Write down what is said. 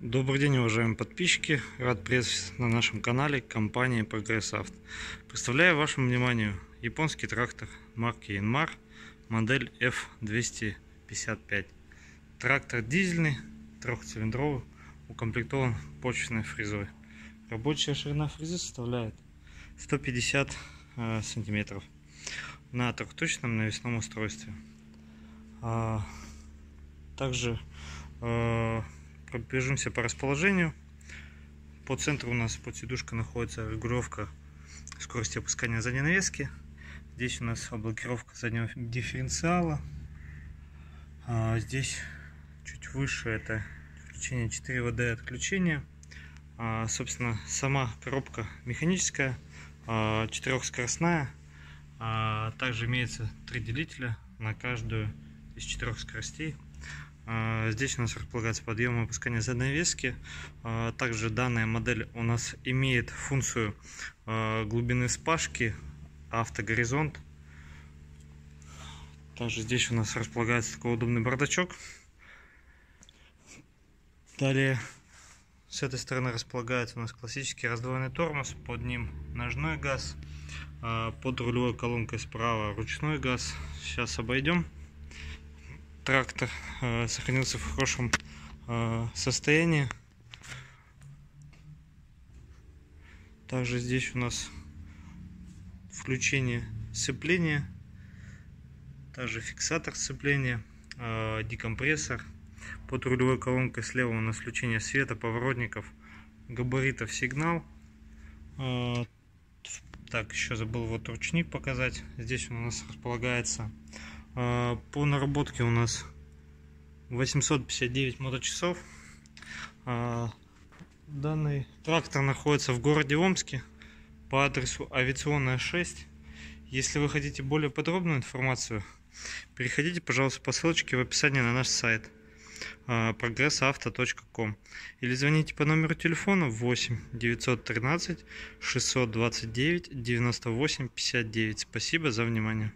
Добрый день, уважаемые подписчики! Рад приветствовать на нашем канале компании Progress Auto. Представляю вашему вниманию японский трактор марки Yanmar, модель F255. Трактор дизельный, трехцилиндровый, укомплектован почвенной фрезой. Рабочая ширина фрезы составляет 150 сантиметров на трехточном навесном устройстве. Также пробежимся по расположению. По центру у нас под сидушкой находится регулировка скорости опускания задней навески. Здесь у нас блокировка заднего дифференциала. Здесь чуть выше это включение 4WD отключения. Собственно, сама коробка механическая, 4-скоростная. Также имеется 3 делителя на каждую из 4 скоростей. Здесь у нас располагается подъем и опускание задней навески. Также данная модель у нас имеет функцию глубины вспашки автогоризонт. Также здесь у нас располагается такой удобный бардачок. Далее с этой стороны располагается у нас классический раздвоенный тормоз, под ним ножной газ, под рулевой колонкой справа ручной газ. Сейчас обойдем. Трактор сохранился в хорошем состоянии. Также здесь у нас включение сцепления, также фиксатор сцепления, декомпрессор. Под рулевой колонкой слева у нас включение света, поворотников, габаритов, сигнал. Так, еще забыл вот ручник показать. Здесь у нас располагается по наработке у нас 859 моточасов. Данный трактор находится в городе Омске по адресу Авиационная 6. Если вы хотите более подробную информацию, переходите, пожалуйста, по ссылочке в описании на наш сайт progressauto.com или звоните по номеру телефона 8 913 629 98 59. Спасибо за внимание.